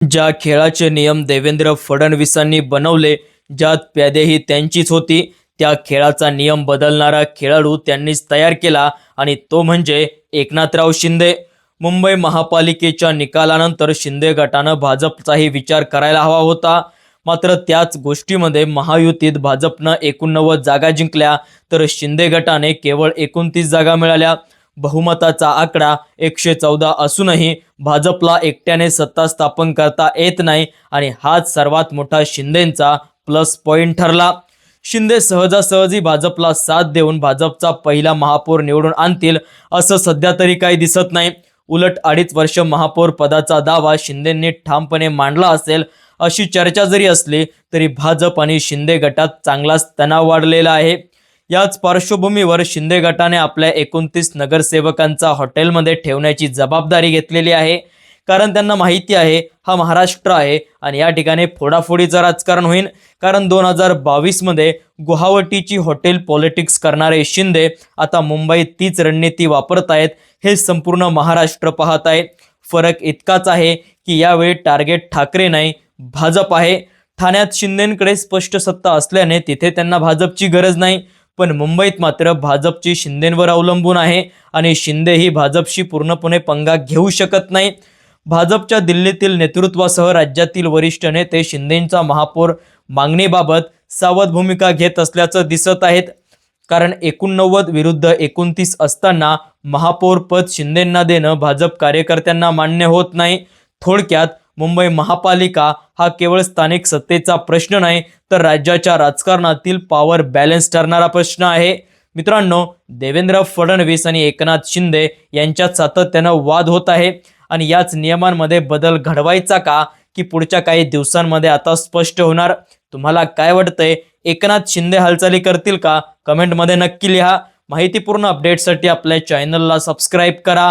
ज्या खेळाचे नियम देवेंद्र फडणवीसांनी बनवले, ज्यात प्यादेही त्यांचीच होती, त्या खेळाचा नियम बदलणारा खेळाडू त्यांनीच तयार केला आणि तो म्हणजे एकनाथराव शिंदे. मुंबई महापालिकेच्या निकालानंतर शिंदे गटानं भाजपचाही विचार करायला हवा होता. मात्र त्याच गोष्टीमध्ये महायुतीत भाजपनं 89 जागा जिंकल्या तर शिंदे गटाने केवळ 29 जागा मिळाल्या. बहुमताचा आकडा 114 असूनही भाजपला एकट्याने सत्ता स्थापन करता येत नाही आणि हाच सर्वात मोठा शिंदेंचा प्लस पॉइंट ठरला. शिंदे सहजासहजी भाजपला साथ देऊन भाजपचा पहिला महापौर निवडून आणतील असं सध्या तरी काही दिसत नाही. उलट 2.5 वर्ष महापौर पदाचा दावा शिंदेंनी ठामपणे मांडला असेल अशी चर्चा जरी असली तरी भाजप आणि शिंदे गटात चांगलाच तणाव वाढलेला आहे. याच पार्श्वभूमीवर शिंदे गटाने आपल्या 29 नगरसेवकांचा हॉटेलमध्ये ठेवण्याची जबाबदारी घेतलेली आहे. कारण त्यांना माहिती आहे हा महाराष्ट्र आहे आणि या ठिकाणी फोडाफोडीचं राजकारण होईल. कारण 2022 मध्ये गुवाहाटीची हॉटेल पॉलिटिक्स करणारे शिंदे आता मुंबईत तीच रणनीती वापरत आहेत. हे संपूर्ण महाराष्ट्र पाहत आहे. फरक इतकाच आहे की यावेळी टार्गेट ठाकरे नाही, भाजप आहे. ठाण्यात शिंदेंकडे स्पष्ट सत्ता असल्याने तिथे त्यांना भाजपची गरज नाही, पण मुंबईत मात्र भाजपची शिंदेंवर अवलंबून आहे आणि शिंदे ही भाजपशी पूर्णपणे पंगा घेऊ शकत नाही. भाजपच्या दिल्लीतील नेतृत्वासह राज्यातील वरिष्ठ नेते शिंदेंचा महापौर मागणीबाबत सावध भूमिका घेत असल्याचं दिसत आहेत. कारण 89 विरुद्ध 29 असताना महापौर पद शिंदेंना देणं भाजप कार्यकर्त्यांना मान्य होत नाही. थोडक्यात मुंबई महापालिका हा केवळ स्थानिक सत्तेचा प्रश्न नाही तर राज्याच्या राजकारणातील पॉवर बॅलन्स ठरणारा प्रश्न आहे. मित्रांनो, देवेंद्र फडणवीस आणि एकनाथ शिंदे यांच्यात सातत्यानं वाद होत आहे आणि याच नियमांमध्ये बदल घडवायचा का की पुढच्या काही दिवसांमध्ये आता स्पष्ट होणार. तुम्हाला काय वाटतंय? एकनाथ शिंदे हालचाली करतील का? कमेंटमध्ये नक्की लिहा. माहितीपूर्ण अपडेटसाठी आपल्या चॅनलला सबस्क्राईब करा.